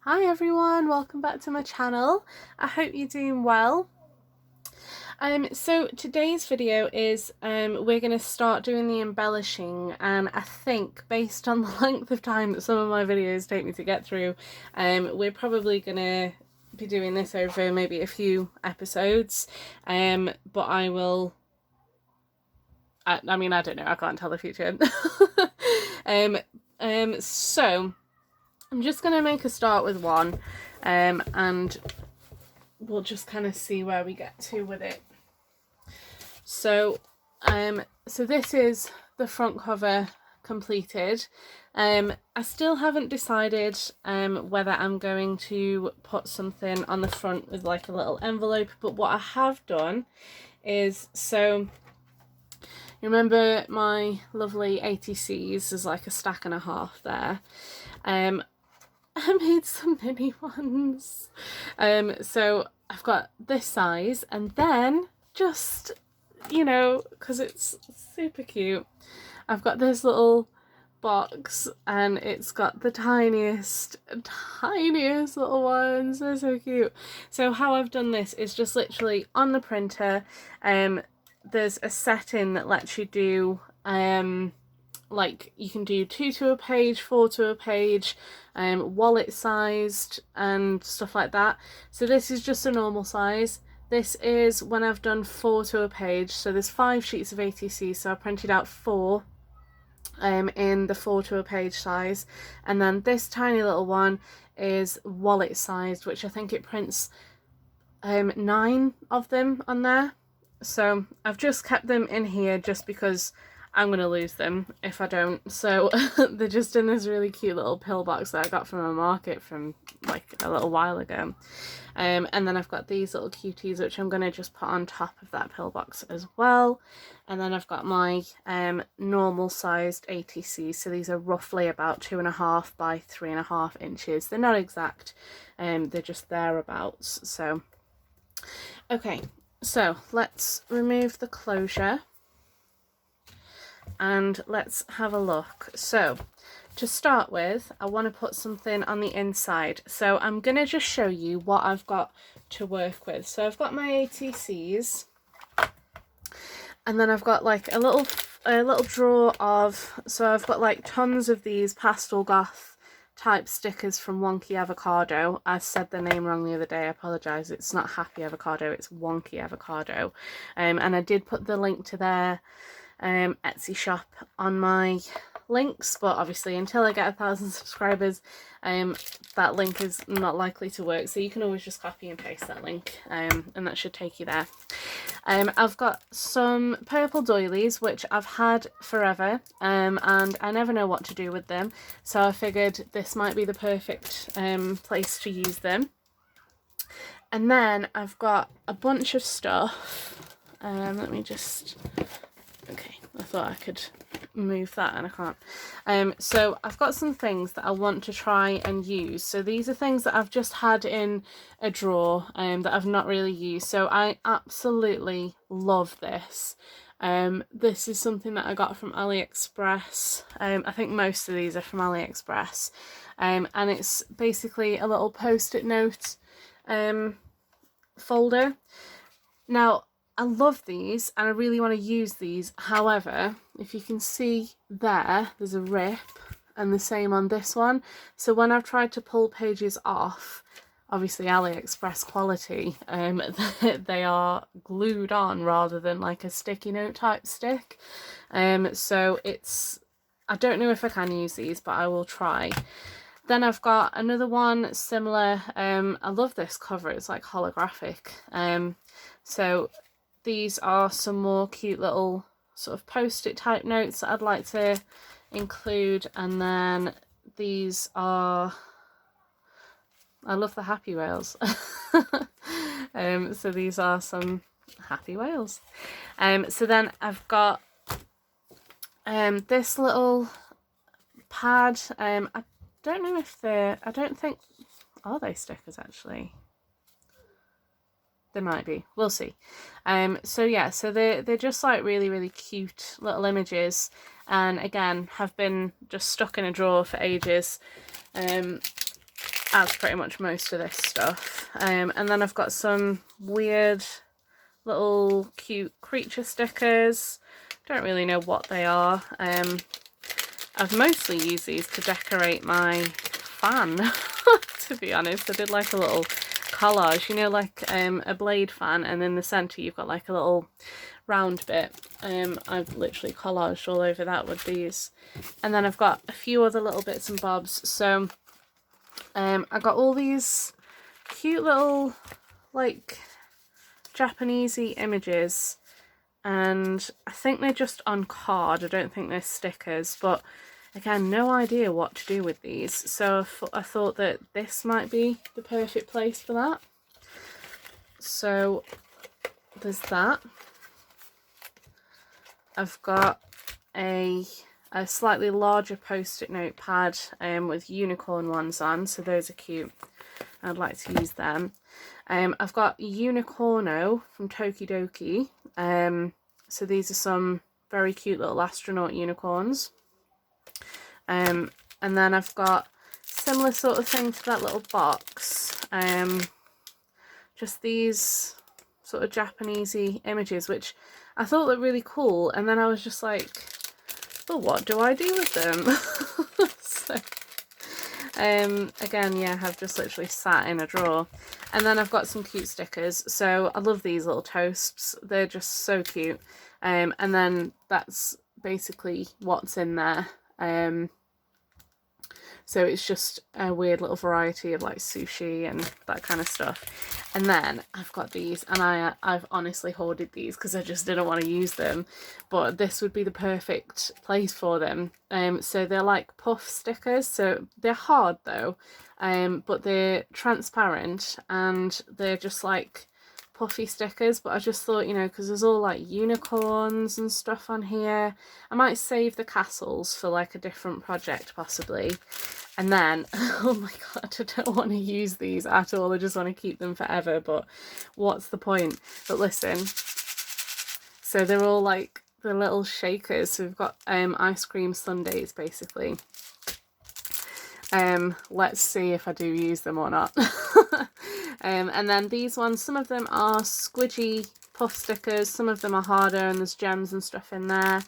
Hi everyone, welcome back to my channel. I hope you're doing well. So today's video is we're going to start doing the embellishing, and I think based on the length of time that some of my videos take me to get through, we're probably going to be doing this over maybe a few episodes, but I will, I mean, I don't know, I can't tell the future. So I'm just going to make a start with one, and we'll just kind of see where we get to with it. So this is the front cover completed. I still haven't decided whether I'm going to put something on the front with like a little envelope, but what I have done is, so you remember my lovely ATCs, there's like a stack and a half there. I made some mini ones. So I've got this size, and then just, you know, because it's super cute, I've got this little box and it's got the tiniest little ones. They're so cute. So how I've done this is just literally on the printer. There's a setting that lets you do like you can do 2 to a page, 4 to a page, wallet sized and stuff like that. So this is just a normal size. This is when I've done 4 to a page. So there's 5 sheets of ATC, so I printed out 4 in the 4 to a page size, and then this tiny little one is wallet sized, which I think it prints 9 of them on there. So I've just kept them in here just because I'm going to lose them if I don't. So they're just in this really cute little pill box that I got from a market from like a little while ago. And then I've got these little cuties which I'm going to just put on top of that pill box as well. And then I've got my normal sized ATCs. So these are roughly about 2.5 by 3.5 inches. They're not exact, they're just thereabouts. So, okay, so let's remove the closure and let's have a look. So to start with, I want to put something on the inside. So I'm going to just show you what I've got to work with. So I've got my ATCs, and then I've got like a little drawer of, so I've got like tons of these Pastel Goth type stickers from Wonky Avocado. I said the name wrong the other day, I apologise. It's not Happy Avocado, it's Wonky Avocado. And I did put the link to their Etsy shop on my links, but obviously until I get 1,000 subscribers, that link is not likely to work, so you can always just copy and paste that link, and that should take you there. I've got some purple doilies which I've had forever, and I never know what to do with them, so I figured this might be the perfect place to use them. And then I've got a bunch of stuff. Let me just, okay, I thought I could move that and I can't. So I've got some things that I want to try and use. So these are things that I've just had in a drawer that I've not really used. So I absolutely love this. This is something that I got from AliExpress. I think most of these are from AliExpress. And it's basically a little post-it note folder. Now, I love these and I really want to use these. However, if you can see there's a rip, and the same on this one. So when I've tried to pull pages off, obviously AliExpress quality, they are glued on rather than like a sticky note type stick. So it's, I don't know if I can use these, but I will try. Then I've got another one similar. I love this cover, it's like holographic. So these are some more cute little sort of post-it type notes that I'd like to include. And then these are, I love the happy whales. So these are some happy whales. So then I've got this little pad. I don't know if they're, I don't think, are they stickers actually? They might be, we'll see. So yeah, so they're just like really cute little images, and again have been just stuck in a drawer for ages. as pretty much most of this stuff. And then I've got some weird little cute creature stickers. Don't really know what they are. I've mostly used these to decorate my fan, to be honest. I did like a little collage, you know, like a blade fan, and in the centre you've got like a little round bit. I've literally collaged all over that with these. And then I've got a few other little bits and bobs. So I got all these cute little like Japanesey images, and I think they're just on card. I don't think they're stickers, but again, no idea what to do with these. So I thought that this might be the perfect place for that. So there's that. I've got a slightly larger post-it note pad with unicorn ones on, so those are cute. I'd like to use them. I've got Unicorno from Tokidoki. So these are some very cute little astronaut unicorns. And then I've got similar sort of thing to that little box. Just these sort of Japanesey images, which I thought looked really cool. And then I was just like, well, what do I do with them? So, again, yeah, I've just literally sat in a drawer. And then I've got some cute stickers. So I love these little toasts. They're just so cute. And then that's basically what's in there. So it's just a weird little variety of like sushi and that kind of stuff. And then I've got these, and I've honestly hoarded these because I just didn't want to use them, but this would be the perfect place for them. So they're like puff stickers, so they're hard though, but they're transparent and they're just like puffy stickers. But I just thought, you know, because there's all like unicorns and stuff on here, I might save the castles for like a different project possibly. And then, oh my god, I don't want to use these at all. I just want to keep them forever, but what's the point? But listen, so they're all like the little shakers. So we've got ice cream sundaes basically. Let's see if I do use them or not. And then these ones, some of them are squidgy puff stickers, some of them are harder, and there's gems and stuff in there.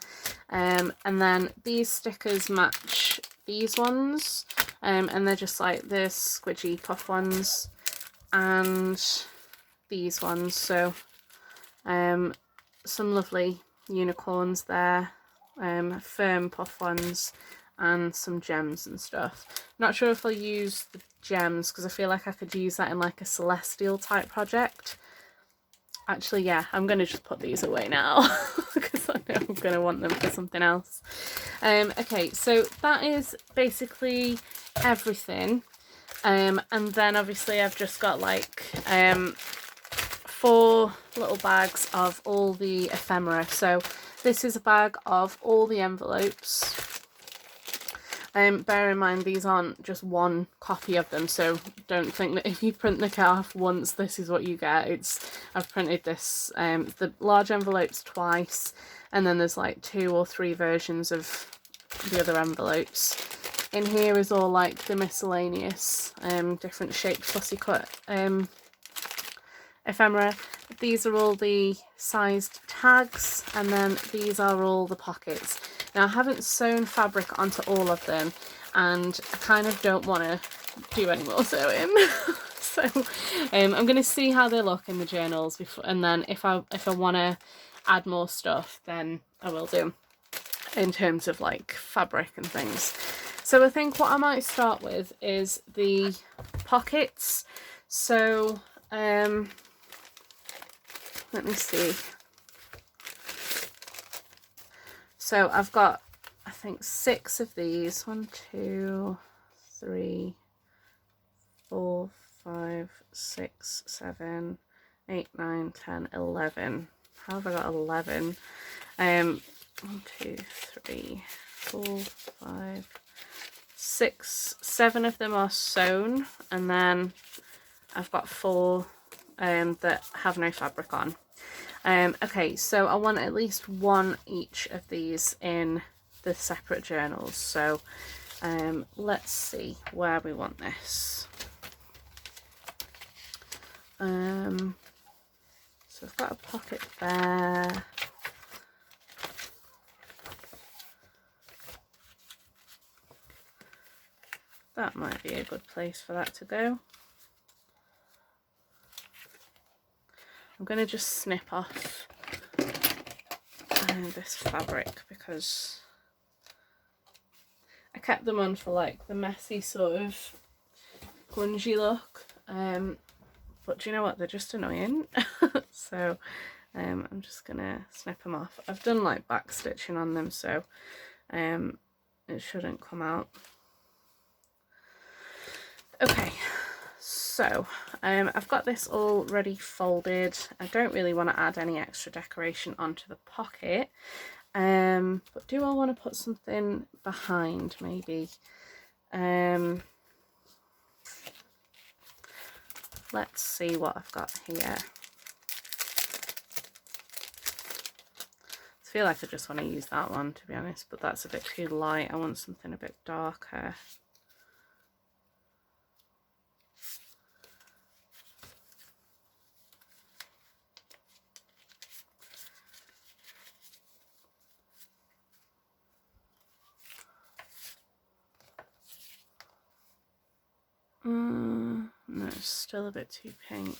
And then these stickers match these ones, and they're just like the squidgy puff ones, and these ones. So some lovely unicorns there, firm puff ones, and some gems and stuff. Not sure if I'll use the gems because I feel like I could use that in like a celestial type project. Actually, yeah, I'm going to just put these away now because I know I'm going to want them for something else. Okay, so that is basically everything. And then obviously I've just got like 4 little bags of all the ephemera. So this is a bag of all the envelopes. Bear in mind these aren't just one copy of them, so don't think that if you print the kit off once this is what you get. I've printed this the large envelopes twice, and then there's like 2 or 3 versions of the other envelopes. In here is all like the miscellaneous different shaped fussy cut ephemera. These are all the sized tags, and then these are all the pockets. Now I haven't sewn fabric onto all of them, and I kind of don't want to do any more sewing. So I'm going to see how they look in the journals before, and then if I want to add more stuff, then I will do in terms of like fabric and things. So I think what I might start with is the pockets. So let me see. So I've got, I think, 6 of these. 1, 2, 3, 4, 5, 6, 7, 8, 9, 10, 11. How have I got 11? 1, 2, 3, 4, 5, 6, 7 of them are sewn, and then I've got 4 that have no fabric on. Okay, so I want at least 1 each of these in the separate journals. So let's see where we want this. So I've got a pocket there. That might be a good place for that to go. I'm going to just snip off this fabric because I kept them on for like the messy sort of grungy look, but do you know what, they're just annoying. So I'm just gonna snip them off. I've done like back stitching on them, so it shouldn't come out. Okay, so I've got this all ready folded. I don't really want to add any extra decoration onto the pocket, but do I want to put something behind maybe? Let's see what I've got here. I feel like I just want to use that one, to be honest, but that's a bit too light. I want something a bit darker. No, it's still a bit too pink.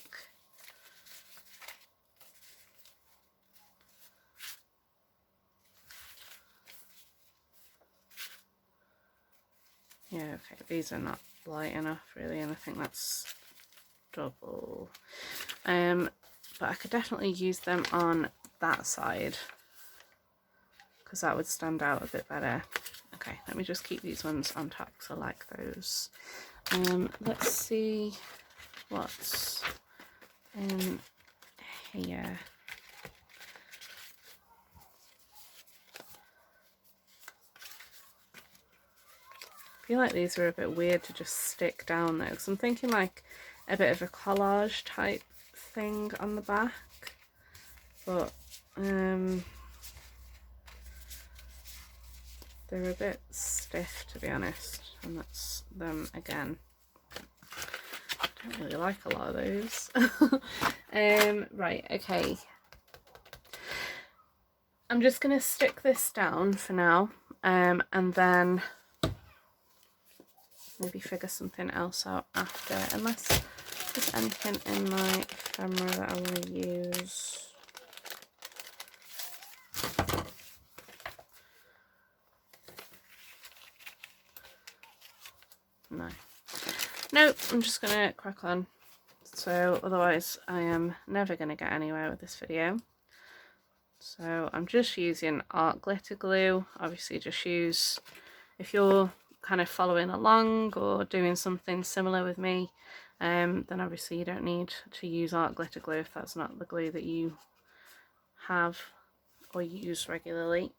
Yeah, okay, these are not light enough really, and I think that's double. But I could definitely use them on that side because that would stand out a bit better. Okay, let me just keep these ones on top because I like those. Let's see what's in here. I feel like these are a bit weird to just stick down though, because I'm thinking like a bit of a collage type thing on the back, but they're a bit stiff, to be honest, and that's them again. I don't really like a lot of those. Right, okay. I'm just going to stick this down for now, and then maybe figure something else out after, unless there's anything in my ephemera that I want to use. Nope, I'm just gonna crack on. So otherwise I am never gonna get anywhere with this video. So I'm just using art glitter glue. Obviously just use, if you're kind of following along or doing something similar with me, then obviously you don't need to use art glitter glue if that's not the glue that you have or use regularly.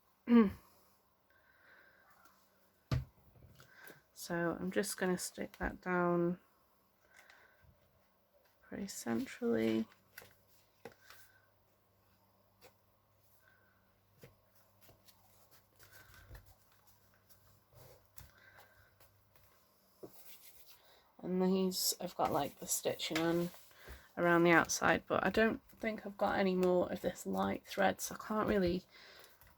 So I'm just going to stick that down pretty centrally. And these, I've got like the stitching on around the outside, but I don't think I've got any more of this light thread, so I can't really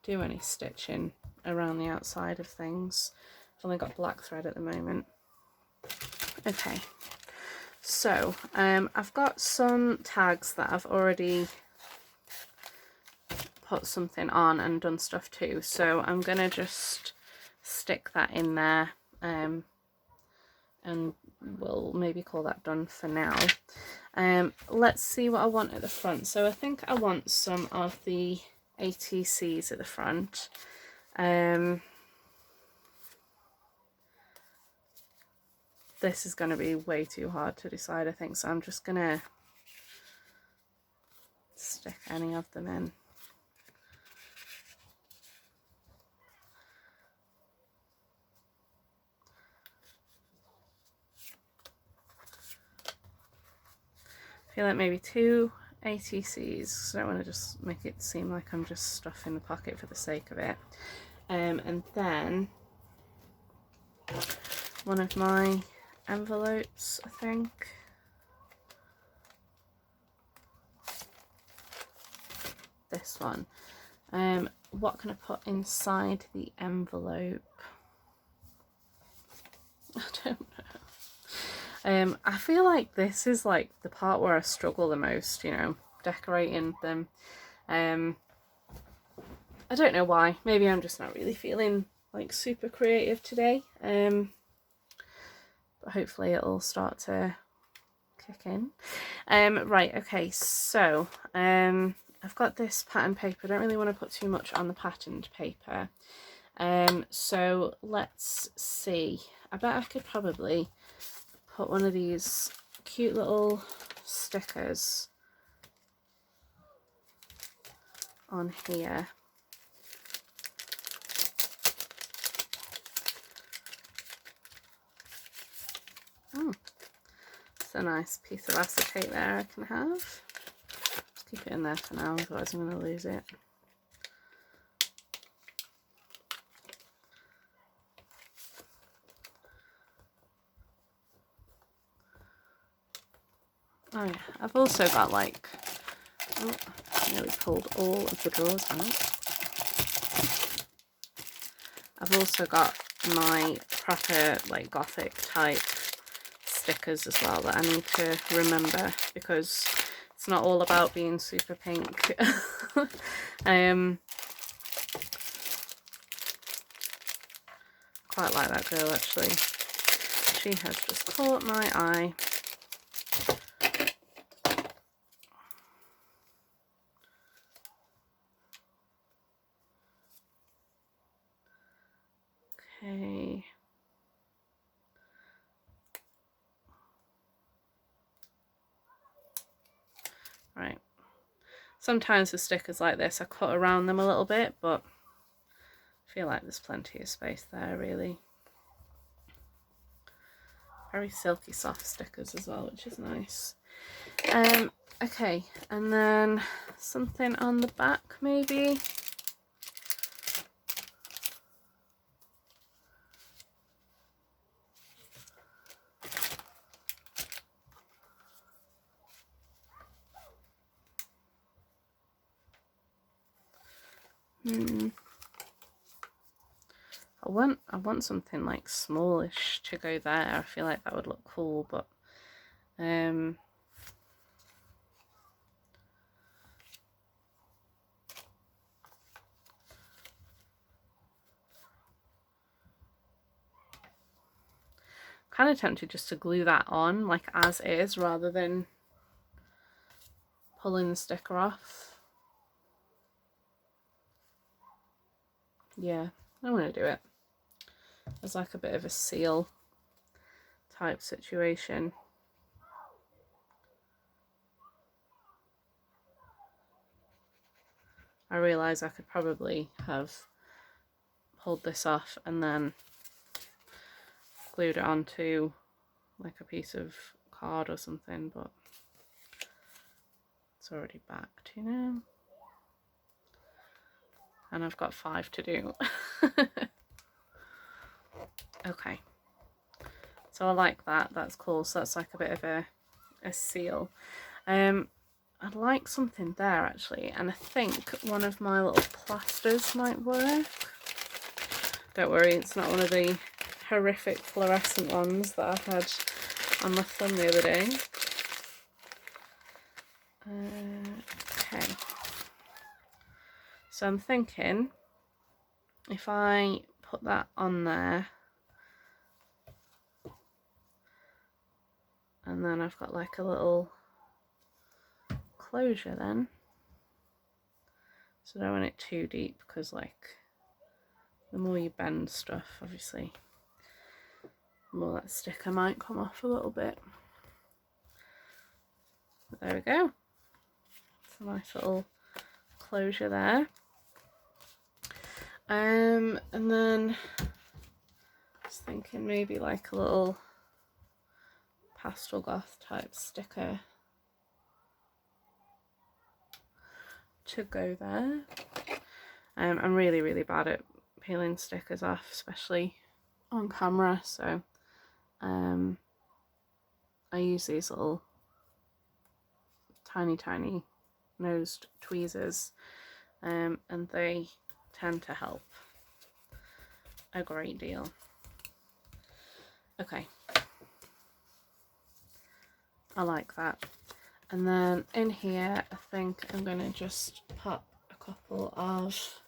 do any stitching around the outside of things. I've only got black thread at the moment. Okay, so I've got some tags that I've already put something on and done stuff to, so I'm gonna just stick that in there, and we'll maybe call that done for now. Let's see what I want at the front. So I think I want some of the ATCs at the front. This is going to be way too hard to decide, I think, so I'm just going to stick any of them in. I feel like maybe 2 ATCs, so I don't want to just make it seem like I'm just stuffing the pocket for the sake of it. And then one of my envelopes, I think. this one. What can I put inside the envelope? I don't know. I feel like this is like the part where I struggle the most, you know, decorating them. I don't know why. Maybe I'm just not really feeling like super creative today. But hopefully it'll start to kick in. Right, okay, so I've got this pattern paper. I don't really want to put too much on the patterned paper. So let's see. I bet I could probably put one of these cute little stickers on here. Oh, it's a nice piece of acetate there I can have. Just keep it in there for now, otherwise I'm going to lose it. Oh yeah, I've also got like, oh, I nearly pulled all of the drawers out. I've also got my proper like gothic type stickers as well that I need to remember, because it's not all about being super pink. Quite like that girl actually. She has just caught my eye. Okay. Right. Sometimes with stickers like this I cut around them a little bit, but I feel like there's plenty of space there really. Very silky soft stickers as well, which is nice. Okay, and then something on the back maybe. I want something like smallish to go there. I feel like that would look cool, but kind of tempted just to glue that on like as is rather than pulling the sticker off. Yeah, I'm gonna do it as like a bit of a seal type situation. I realise I could probably have pulled this off and then glued it onto like a piece of card or something, but it's already backed, you know, and I've got 5 to do. Okay, so I like that. That's cool. So that's like a bit of a seal. I'd like something there actually, and I think one of my little plasters might work. Don't worry, it's not one of the horrific fluorescent ones that I had on my thumb the other day. Okay, so I'm thinking if I put that on there, and then I've got like a little closure then, so I don't want it too deep, because like the more you bend stuff, obviously the more that sticker might come off a little bit. But there we go. It's a nice little closure there. And then I was thinking maybe like a little Pastel Goth type sticker to go there. I'm really bad at peeling stickers off, especially on camera, so I use these little tiny nosed tweezers, and they tend to help a great deal. Okay, I like that. And then in here, I think I'm going to just pop a couple of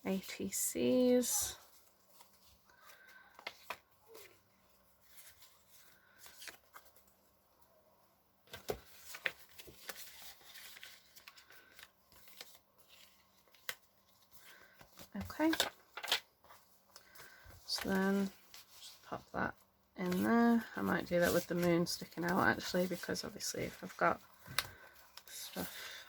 ATCs. Okay, so then just pop that in there. I might do that with the moon sticking out actually, because obviously if I've got stuff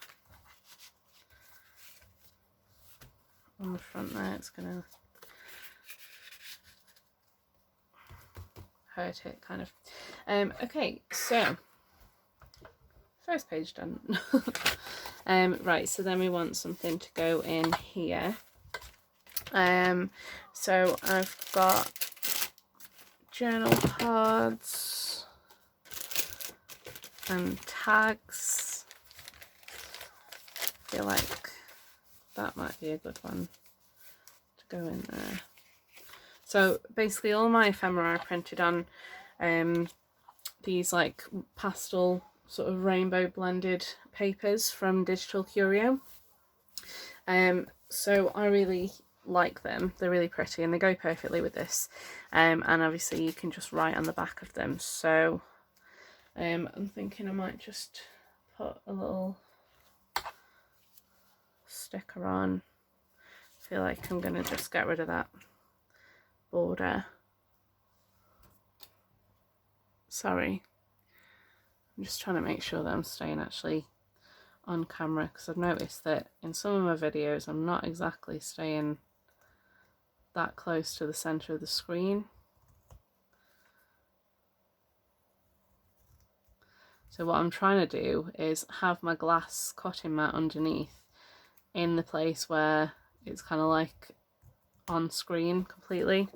on the front there, it's gonna hurt it kind of. Okay, so first page done. Right, so then we want something to go in here. So I've got journal cards and tags. I feel like that might be a good one to go in there. So basically all my ephemera are printed on these like pastel sort of rainbow blended papers from Digital Curio. So I really like them. They're really pretty and they go perfectly with this. And obviously you can just write on the back of them. So I'm thinking I might just put a little sticker on. I feel like I'm going to just get rid of that border. Sorry. I'm just trying to make sure that I'm staying actually on camera, because I've noticed that in some of my videos I'm not exactly staying that close to the center of the screen. So what I'm trying to do is have my glass cutting mat underneath in the place where it's kind of like on screen completely.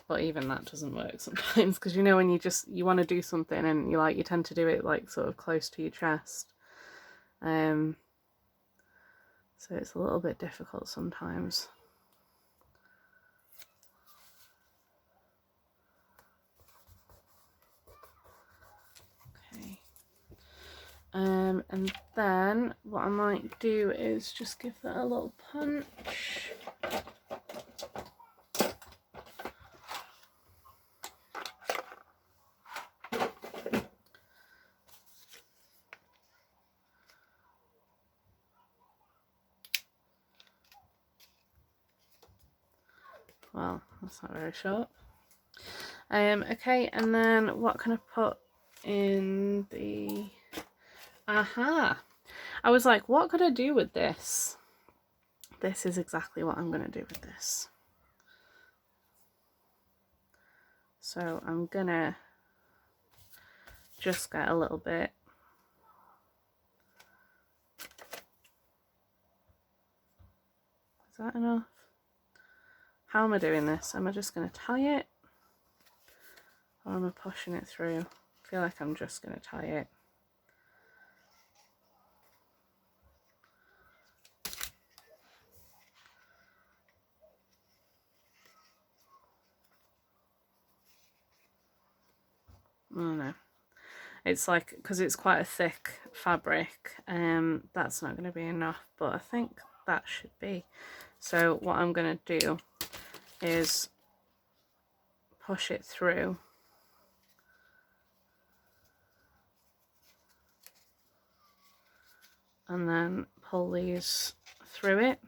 But even that doesn't work sometimes, because you know when you want to do something and you tend to do it like sort of close to your chest. So it's a little bit difficult sometimes. Okay. And then what I might do is just give that a little punch. Well, that's not very sharp. Okay, and then what can I put in the... Aha! I was like, what could I do with this? This is exactly what I'm going to do with this. So I'm going to just get a little bit. Is that enough? How am I doing this? Am I just going to tie it? Or am I pushing it through? I feel like I'm just going to tie it. I don't know. It's like, because it's quite a thick fabric, that's not going to be enough, but I think that should be. So what I'm going to do is push it through. And then pull these through it.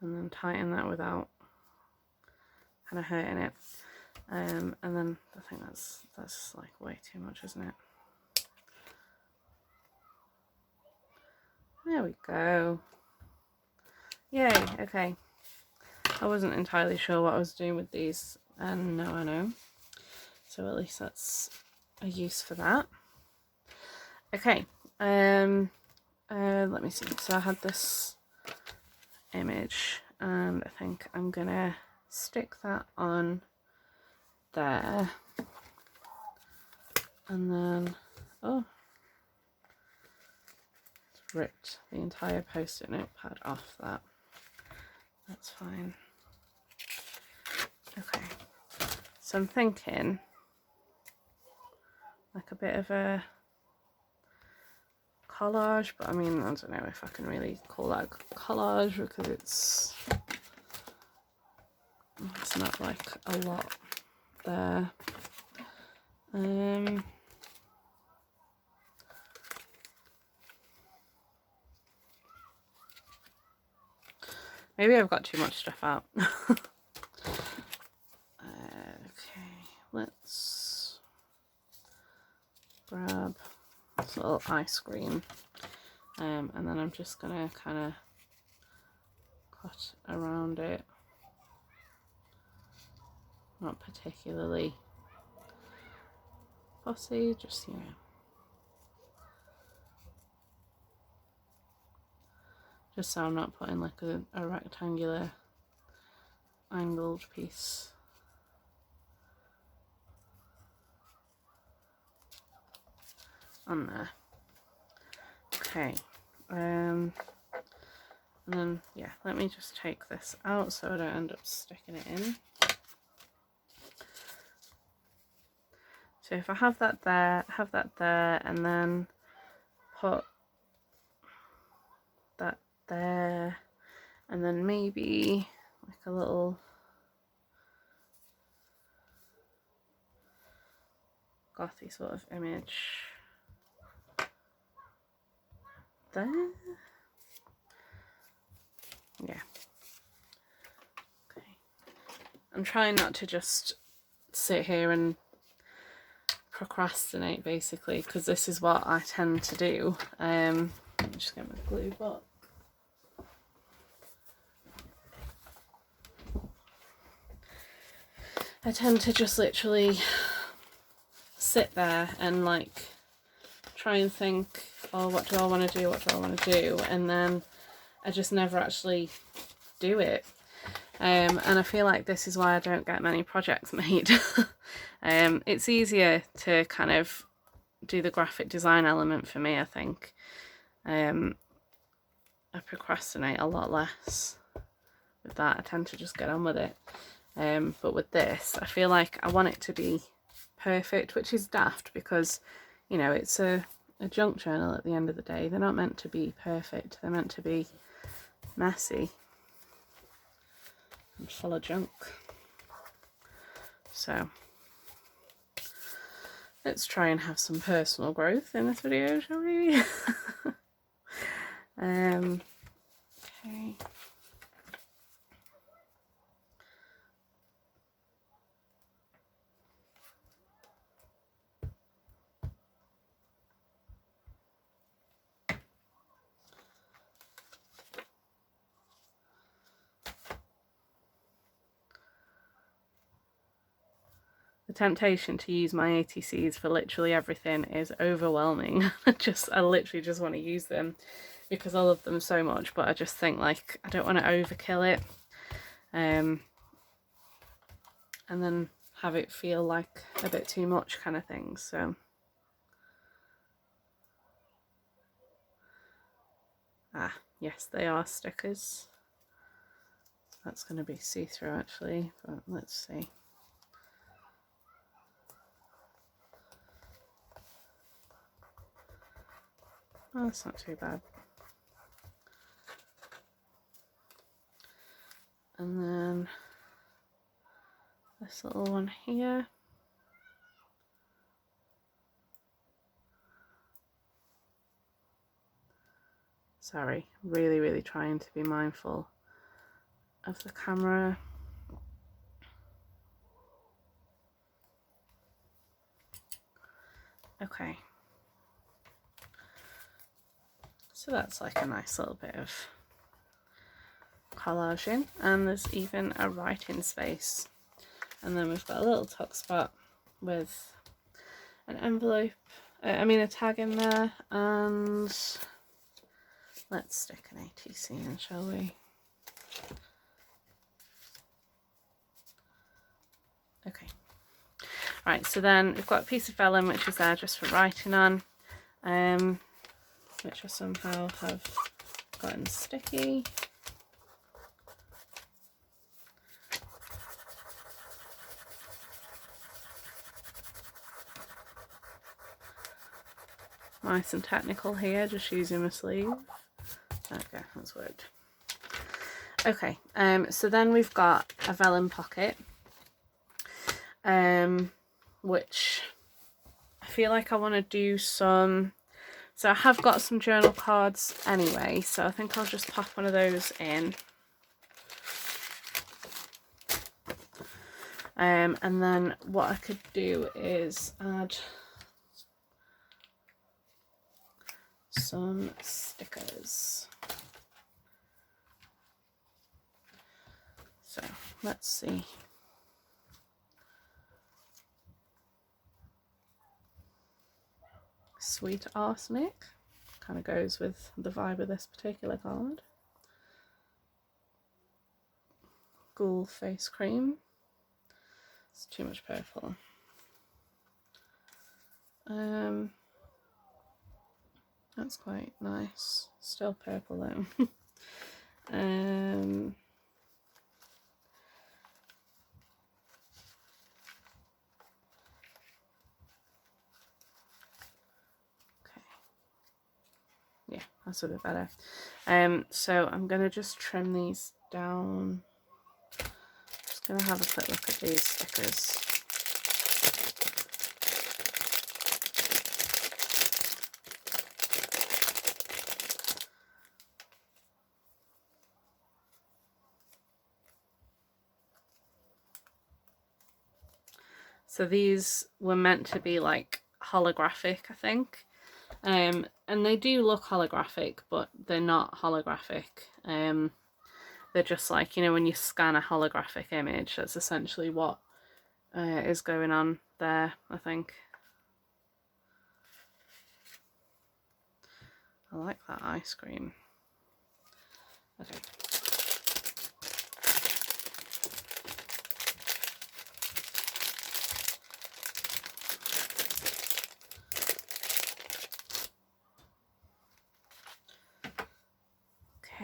And then tighten that without kind of hurting it. And then I think that's like way too much, isn't it? There we go. Yay, okay. I wasn't entirely sure what I was doing with these, and now I know. So at least that's a use for that. Okay, let me see. So I had this image, and I think I'm gonna stick that on there, and then, oh, it's ripped the entire post-it notepad off that. That's fine. Okay, so I'm thinking like a bit of a collage, but I mean, I don't know if I can really call that collage because it's not like a lot there. Maybe I've got too much stuff out. Okay, let's grab this little ice cream, and then I'm just gonna kind of cut around it. Not particularly fussy, just, you know, just so I'm not putting like a rectangular angled piece on there. Okay, and then, yeah, let me just take this out so I don't end up sticking it in. So if I have that there, and then put that there, and then maybe like a little gothy sort of image there. Yeah. Okay. I'm trying not to just sit here and procrastinate, basically, because this is what I tend to do. Let me just get my glue book. I tend to just literally sit there and like try and think, oh, what do I want to do, what do I want to do, and then I just never actually do it. And I feel like this is why I don't get many projects made. It's easier to kind of do the graphic design element for me, I think. I procrastinate a lot less with that. I tend to just get on with it. But with this, I feel like I want it to be perfect, which is daft because, you know, it's a junk journal at the end of the day. They're not meant to be perfect. They're meant to be messy and full of junk. So let's try and have some personal growth in this video, shall we? Okay. The temptation to use my ATCs for literally everything is overwhelming. I literally just want to use them because I love them so much, but I just think like I don't want to overkill it, and then have it feel like a bit too much kind of thing. So yes, they are stickers. That's going to be see-through actually, but let's see. Oh, that's not too bad. And then this little one here. Sorry, really trying to be mindful of the camera. Okay. So that's like a nice little bit of collaging, and there's even a writing space, and then we've got a little tuck spot with an envelope, a tag in there, and let's stick an ATC in, shall we? Right, so then we've got a piece of vellum which is there just for writing on, which I somehow have gotten sticky. Nice and technical here, just using my sleeve. Okay, that's worked. Okay, so then we've got a vellum pocket, which I feel like I want to do some, so I have got some journal cards anyway, so I think I'll just pop one of those in. And then what I could do is add some stickers. So let's see. Sweet Arsenic kind of goes with the vibe of this particular card. Ghoul Face Cream. It's too much purple. That's quite nice. Still purple though. Yeah, that's a bit better. So I'm gonna just trim these down. Just gonna have a quick look at these stickers. So these were meant to be like holographic, I think. And they do look holographic, but they're not holographic. They're just like, you know, when you scan a holographic image, that's essentially what is going on there, I think. I like that ice cream. Okay.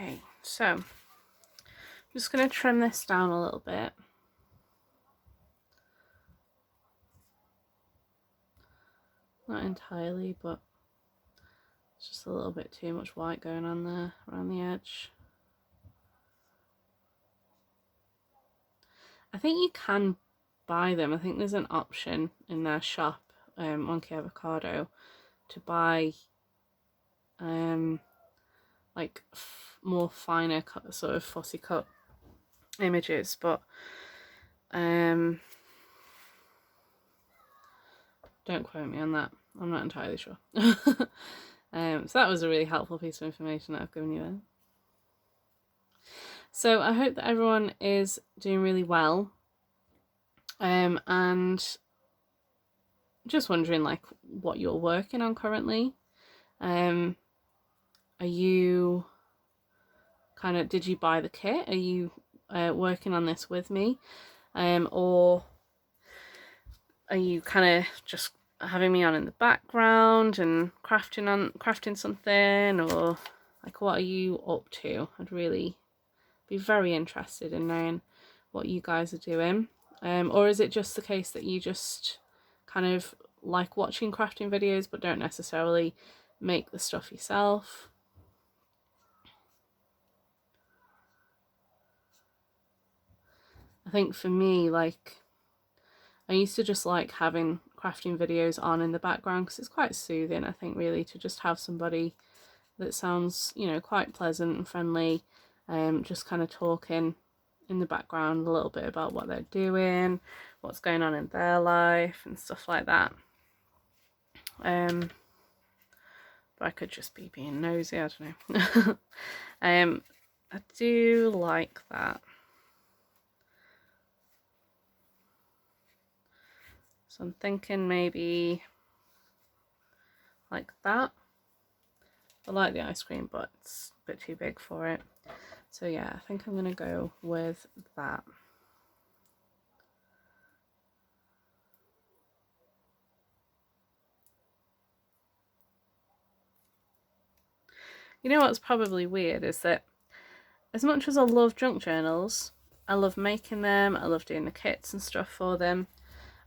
Okay, so I'm just going to trim this down a little bit. Not entirely, but it's just a little bit too much white going on there around the edge. I think you can buy them. I think there's an option in their shop, Monkey Avocado, to buy like more finer cut, sort of fussy cut images, but don't quote me on that. I'm not entirely sure. So that was a really helpful piece of information that I've given you there. So I hope that everyone is doing really well, and just wondering like what you're working on currently. Are you kind of, did you buy the kit? Are you working on this with me, or are you kind of just having me on in the background and crafting something, or like what are you up to? I'd really be very interested in knowing what you guys are doing. Or is it just the case that you just kind of like watching crafting videos but don't necessarily make the stuff yourself? I think for me, like, I used to just like having crafting videos on in the background because it's quite soothing, I think, really, to just have somebody that sounds, you know, quite pleasant and friendly, just kind of talking in the background a little bit about what they're doing, what's going on in their life and stuff like that. But I could just be being nosy, I don't know. I do like that. So I'm thinking maybe like that. I like the ice cream, but it's a bit too big for it. So yeah, I think I'm gonna go with that. You know what's probably weird is that as much as I love junk journals, I love making them, I love doing the kits and stuff for them,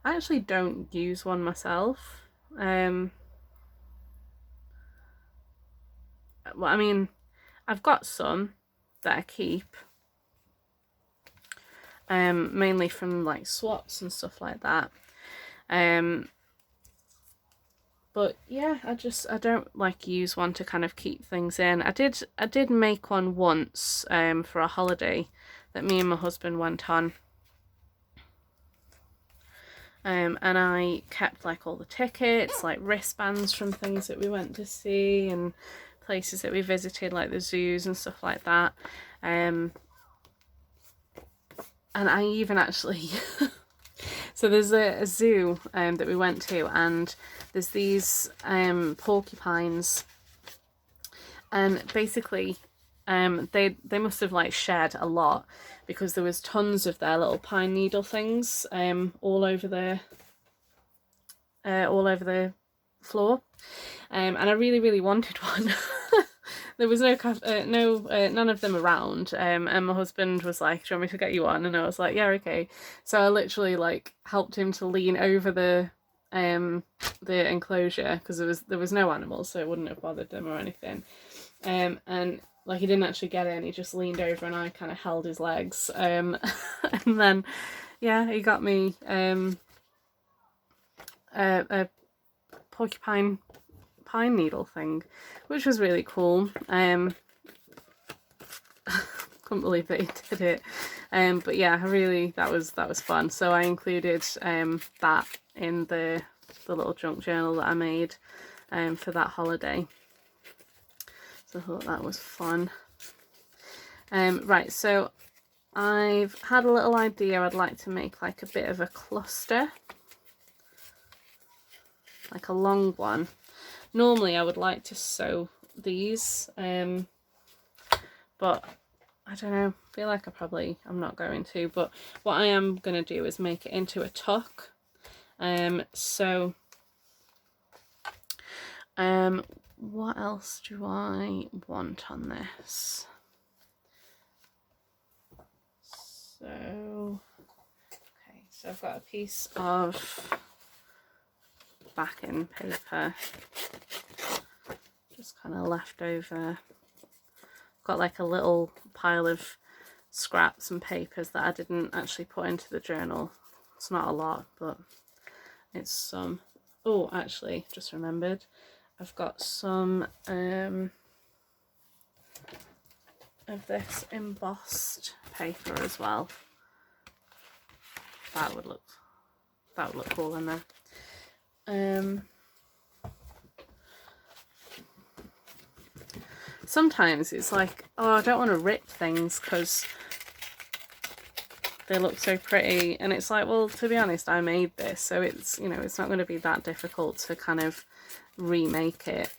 I actually don't use one myself. Well, I mean, I've got some that I keep, mainly from like swaps and stuff like that. But yeah, I don't like use one to kind of keep things in. I did make one once for a holiday that me and my husband went on. And I kept like all the tickets, like wristbands from things that we went to see and places that we visited, like the zoos and stuff like that. And I even actually so there's a zoo that we went to, and there's these porcupines, and basically they must have like shed a lot because there was tons of their little pine needle things all over the floor, and I really wanted one. There was none of them around, and my husband was like, "Do you want me to get you one?" And I was like, "Yeah, okay." So I literally like helped him to lean over the enclosure because there was no animals, so it wouldn't have bothered them or anything. And like he didn't actually get in; he just leaned over, and I kind of held his legs. And then, yeah, he got me a porcupine pine needle thing, which was really cool. Couldn't believe that he did it. But yeah, that was fun. So I included that in the little junk journal that I made for that holiday. So I thought that was fun. Right, so I've had a little idea. I'd like to make like a bit of a cluster, like a long one. Normally I would like to sew these, but I don't know, I feel like I'm not going to, but what I am going to do is make it into a tuck. So what else do I want on this? So, okay, so I've got a piece of backing paper, just kind of left over. Got like a little pile of scraps and papers that I didn't actually put into the journal. It's not a lot, but it's some. Oh, actually, just remembered, I've got some of this embossed paper as well. That would look cool in there. Sometimes it's like, oh, I don't want to rip things because they look so pretty, and it's like, well, to be honest, I made this, so it's, you know, it's not going to be that difficult to kind of remake it.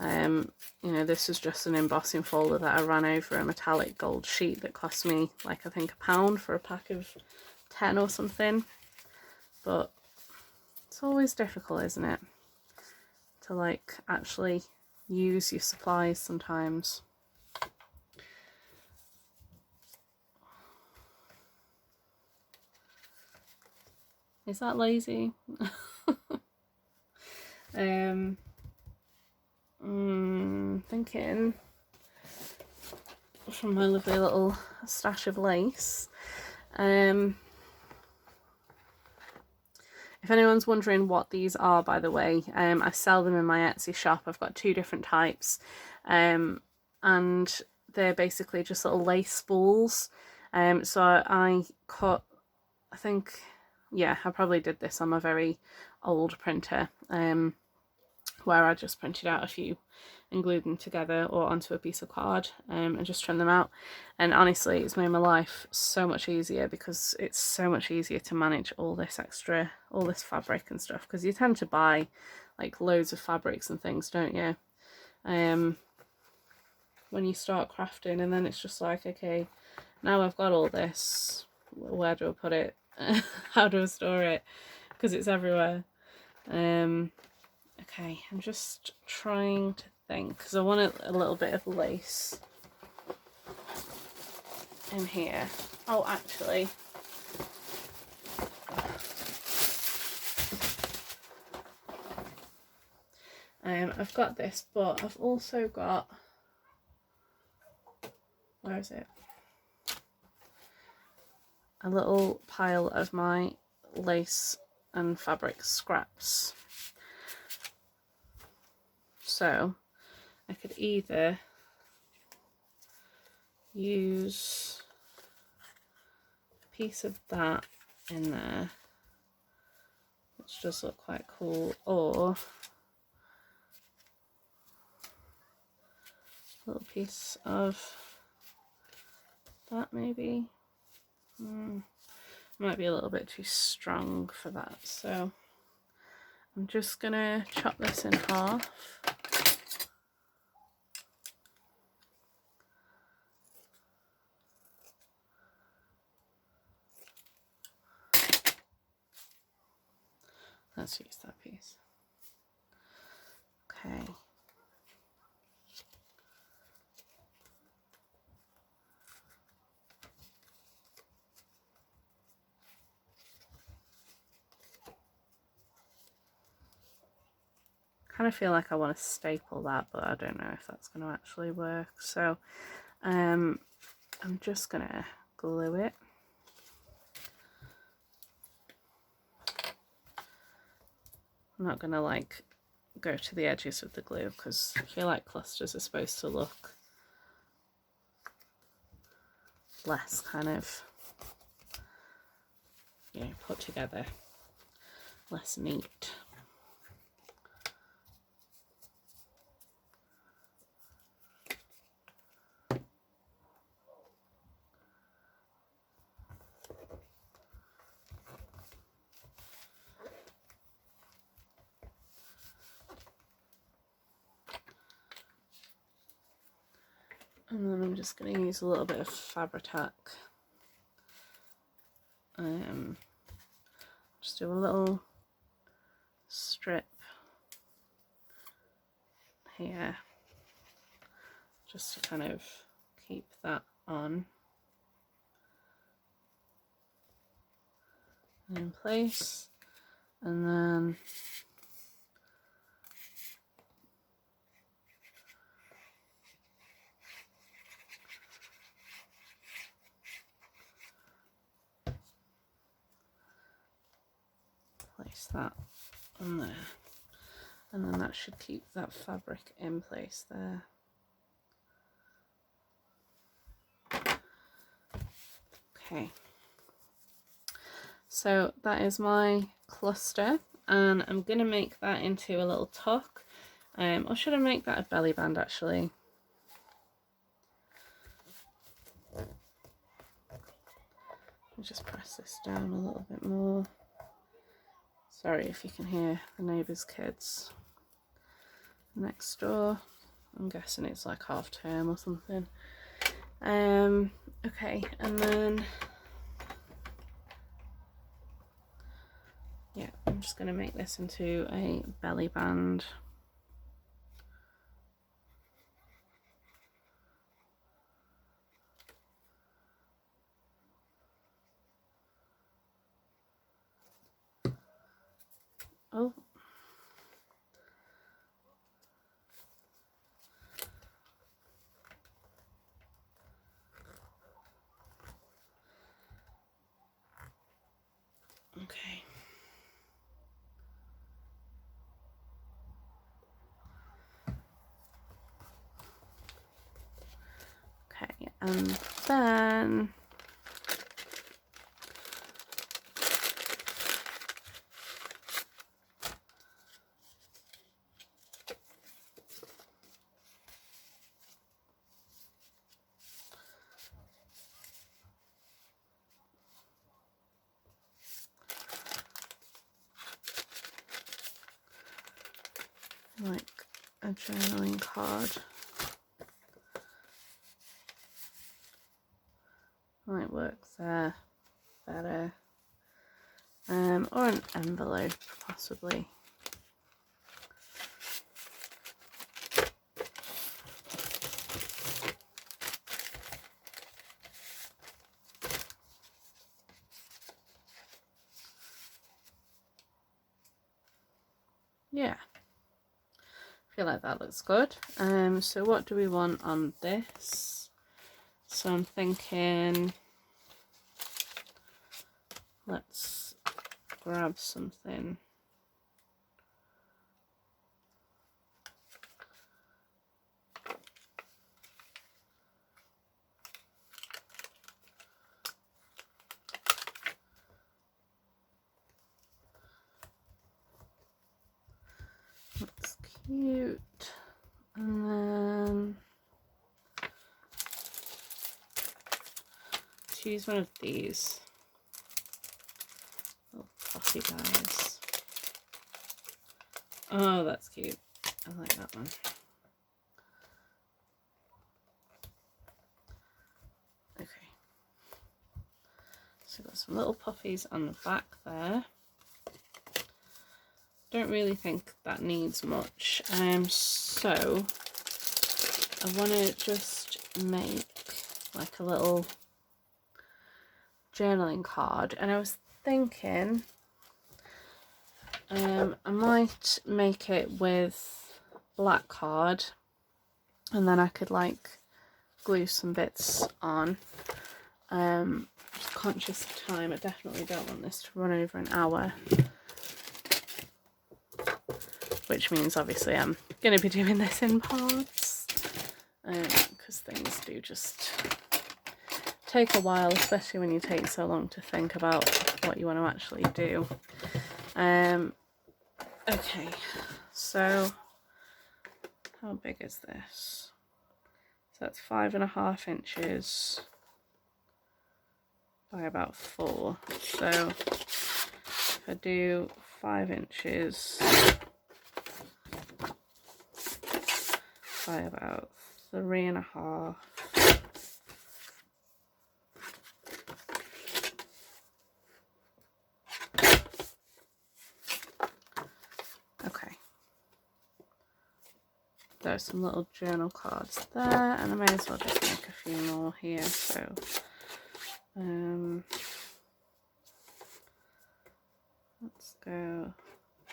You know, this is just an embossing folder that I ran over a metallic gold sheet that cost me like, I think £1 for a pack of 10 or something. But it's always difficult, isn't it, to like actually use your supplies sometimes. Is that lazy? Thinking from my lovely little stash of lace. If anyone's wondering what these are, by the way, I sell them in my Etsy shop. I've got 2 different types, and they're basically just little lace spools. So I cut, I think, yeah, I probably did this on my very old printer, where I just printed out a few and glued them together or onto a piece of card, and just trimmed them out. And honestly, it's made my life so much easier because it's so much easier to manage all this fabric and stuff, because you tend to buy like loads of fabrics and things, don't you, when you start crafting, and then it's just like, okay, now I've got all this, where do I put it? How do I store it? Because it's everywhere. Okay, I'm just trying to thing because I want a little bit of lace in here. Oh, actually, I've got this, but I've also got, where is it? A little pile of my lace and fabric scraps. So I could either use a piece of that in there, which does look quite cool, or a little piece of that maybe. Might be a little bit too strong for that, so I'm just gonna chop this in half. Let's use that piece. Okay. Kind of feel like I want to staple that, but I don't know if that's going to actually work. So I'm just going to glue it. I'm not going to like go to the edges of the glue because I feel like clusters are supposed to look less kind of, you know, put together, less neat. And then I'm just going to use a little bit of Fabri-Tac. Just do a little strip here, just to kind of keep that on in place, and then place that on there, and then that should keep that fabric in place there. Okay, so that is my cluster, and I'm going to make that into a little tuck, or should I make that a belly band actually? I'll just press this down a little bit more. Sorry if you can hear the neighbour's kids next door. I'm guessing it's like half term or something. Okay, and then yeah, I'm just going to make this into a belly band. Oh. Okay. Okay, and then like a journaling card. Might work there better. Or an envelope possibly. feel like that looks good. So what do we want on this? So I'm thinking, let's grab something. That's cute. And then choose one of these little puffy guys. Oh, that's cute. I like that one. Okay. So got some little puffies on the back there. Don't really think that needs much. So I want to just make like a little journaling card, and I was thinking I might make it with black card, and then I could like glue some bits on. Just conscious of time, I definitely don't want this to run over an hour, which means obviously I'm going to be doing this in parts, because things do just take a while, especially when you take so long to think about what you want to actually do. Okay, so how big is this? So that's 5.5 inches by about 4. So if I do 5 inches by about 3.5. Okay. There's some little journal cards there, and I may as well just make a few more here. So let's go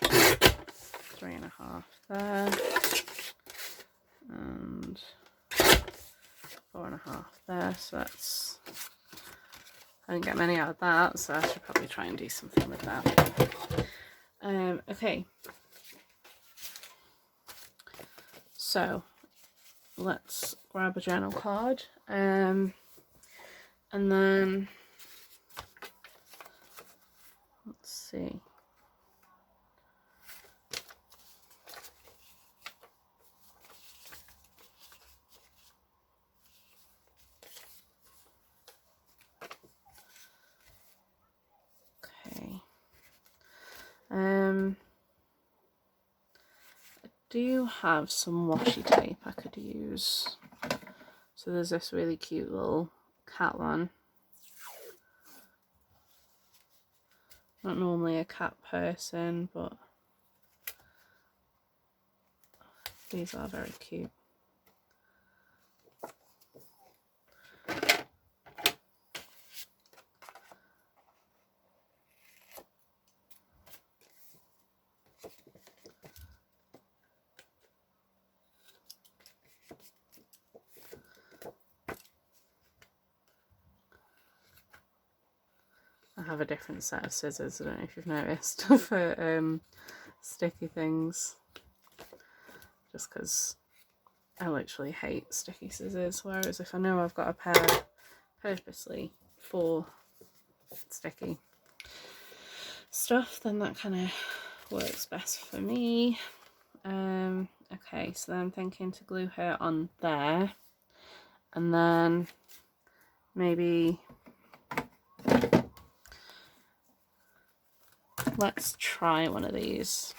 3.5 there, and 4.5 there. So that's, I didn't get many out of that, so I should probably try and do something with that. Okay. So let's grab a journal card, and then let's see. Okay. I do have some washi tape I could use. So there's this really cute little cat one. Not normally a cat person, but these are very cute. I have a different set of scissors, I don't know if you've noticed, for sticky things, just because I literally hate sticky scissors, whereas if I know I've got a pair purposely for sticky stuff, then that kind of works best for me. Okay, so then I'm thinking to glue her on there, and then maybe let's try one of these.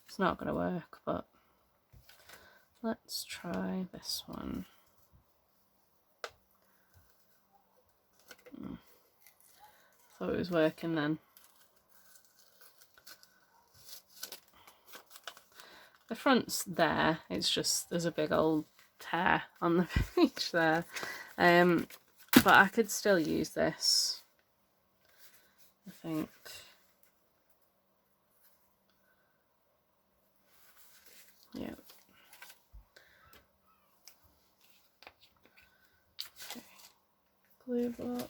It's not going to work, but let's try this one. Thought it was working then. The front's there, it's just there's a big old tear on the page there. But I could still use this, I think. glue block.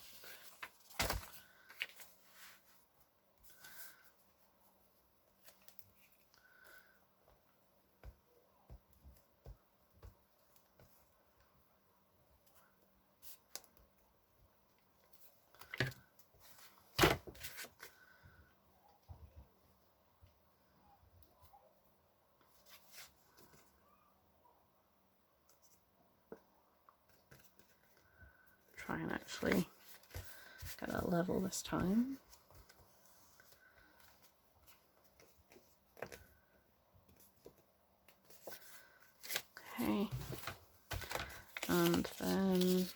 Try and actually get that level this time. Okay, and then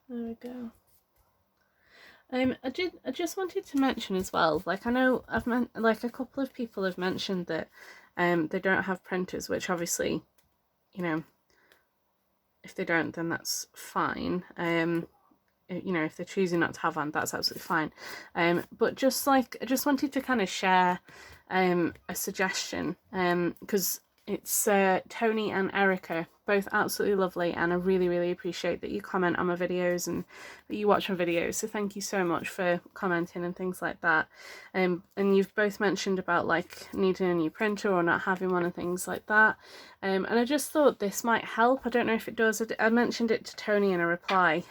there we go. I just wanted to mention as well, like I know like a couple of people have mentioned that they don't have printers, which obviously, you know, if they don't, then that's fine. You know, if they're choosing not to have one, that's absolutely fine. But just like, I just wanted to kind of share a suggestion, because it's Tony and Erica, both absolutely lovely, and I really appreciate that you comment on my videos and that you watch my videos, so thank you so much for commenting and things like that. And you've both mentioned about like needing a new printer or not having one and things like that, and I just thought this might help. I don't know if it does. I mentioned it to Tony in a reply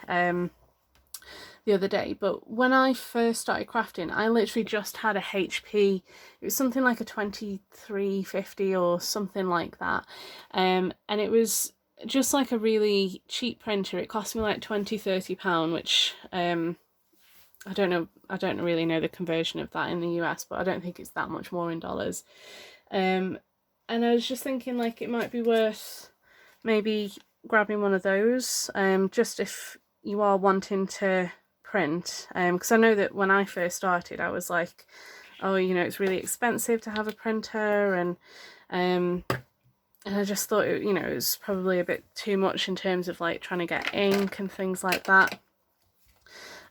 the other day, but when I first started crafting, I literally just had a HP. It was something like a 2350 or something like that, and it was just like a really cheap printer. It cost me like £20–30, which I don't really know the conversion of that in the US, but I don't think it's that much more in dollars. And I was just thinking like it might be worth maybe grabbing one of those, just if you are wanting to print, because I know that when I first started I was like, oh, you know, it's really expensive to have a printer, and I just thought it, you know, it was probably a bit too much in terms of like trying to get ink and things like that.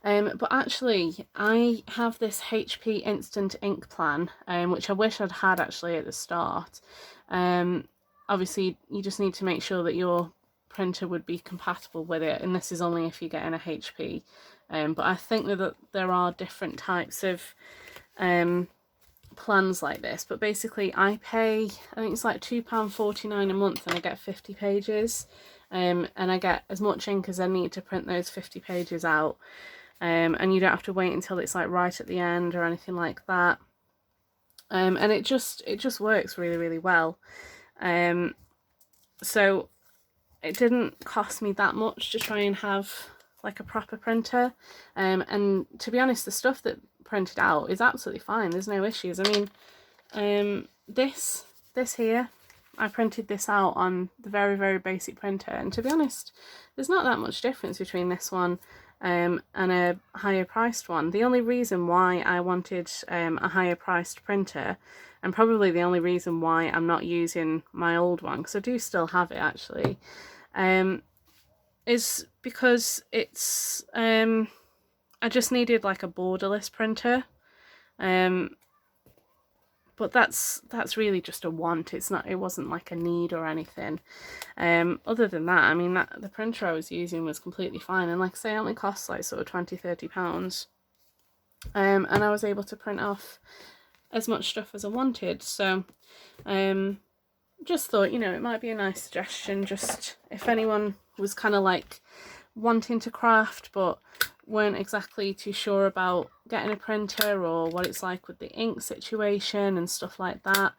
But actually I have this HP instant ink plan, which I wish I'd had actually at the start. Obviously you just need to make sure that your printer would be compatible with it, and this is only if you're getting a HP. But I think that there are different types of plans like this, but basically I pay, I think it's like £2.49 a month, and I get 50 pages, and I get as much ink as I need to print those 50 pages out, and you don't have to wait until it's like right at the end or anything like that, and it just works really well. So it didn't cost me that much to try and have like a proper printer, and to be honest, the stuff that printed out is absolutely fine. There's no issues. I mean, this here, I printed this out on the very basic printer, and to be honest, there's not that much difference between this one and a higher priced one. The only reason why I wanted a higher priced printer, and probably the only reason why I'm not using my old one, because I do still have it actually, is because it's I just needed like a borderless printer, but that's really just a want. It wasn't like a need or anything. Other than that, I mean, the printer I was using was completely fine, and like I say, it only costs like sort of £20–30, and I was able to print off as much stuff as I wanted. So just thought, you know, it might be a nice suggestion, just if anyone was kind of like wanting to craft but weren't exactly too sure about getting a printer or what it's like with the ink situation and stuff like that.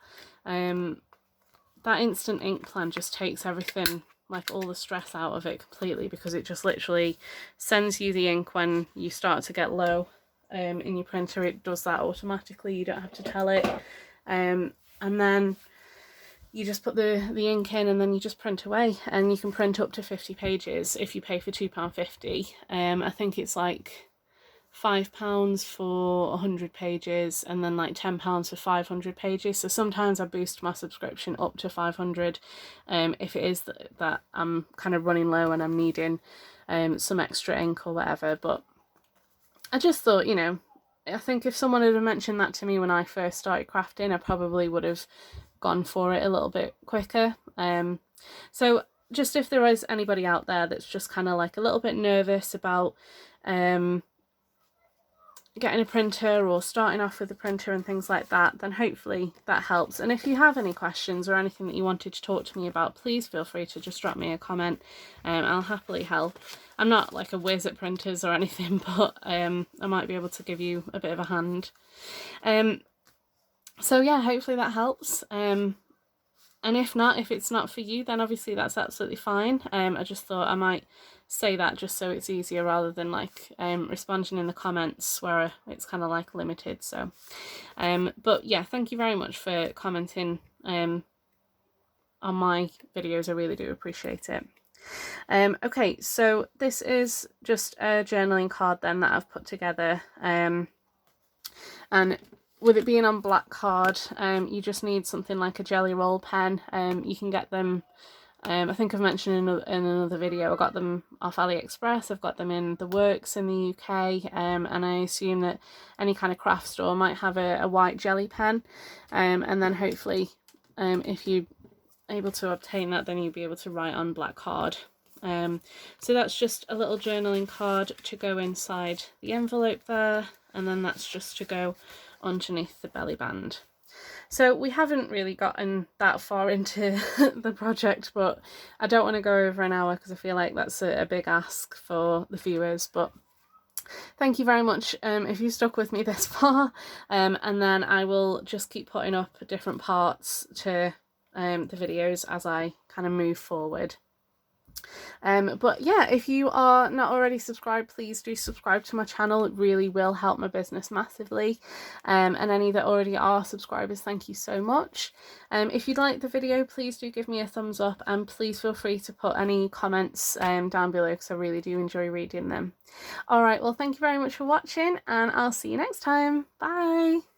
That instant ink plan just takes everything, like all the stress out of it completely, because it just literally sends you the ink when you start to get low in your printer. It does that automatically, you don't have to tell it, and then you just put the ink in and then you just print away, and you can print up to 50 pages if you pay for £2.50. I think it's like £5 for 100 pages and then like £10 for 500 pages. So sometimes I boost my subscription up to 500 if it is that I'm kind of running low and I'm needing some extra ink or whatever. But I just thought, you know, I think if someone had mentioned that to me when I first started crafting, I probably would have gone for it a little bit quicker. So just if there is anybody out there that's just kind of like a little bit nervous about getting a printer or starting off with a printer and things like that, then hopefully that helps. And if you have any questions or anything that you wanted to talk to me about, please feel free to just drop me a comment. I'll happily help. I'm not like a whiz at printers or anything, but I might be able to give you a bit of a hand. So yeah, hopefully that helps. And if not, if it's not for you, then obviously that's absolutely fine. I just thought I might say that just so it's easier rather than like responding in the comments where it's kind of like limited. So but yeah, thank you very much for commenting on my videos. I really do appreciate it. Okay, so this is just a journaling card then that I've put together, and with it being on black card, you just need something like a jelly roll pen. You can get them, I think I've mentioned in another video, I got them off AliExpress. I've got them in the Works in the UK, and I assume that any kind of craft store might have a white jelly pen, and then hopefully if you're able to obtain that, then you'll be able to write on black card. So that's just a little journaling card to go inside the envelope there, and then that's just to go underneath the belly band. So we haven't really gotten that far into the project, but I don't want to go over an hour because I feel like that's a big ask for the viewers. But thank you very much if you stuck with me this far, and then I will just keep putting up different parts to the videos as I kind of move forward. But yeah, if you are not already subscribed, please do subscribe to my channel. It really will help my business massively. And any that already are subscribers, thank you so much. If you'd like the video, please do give me a thumbs up, and please feel free to put any comments down below because I really do enjoy reading them. Alright, well thank you very much for watching, and I'll see you next time. Bye!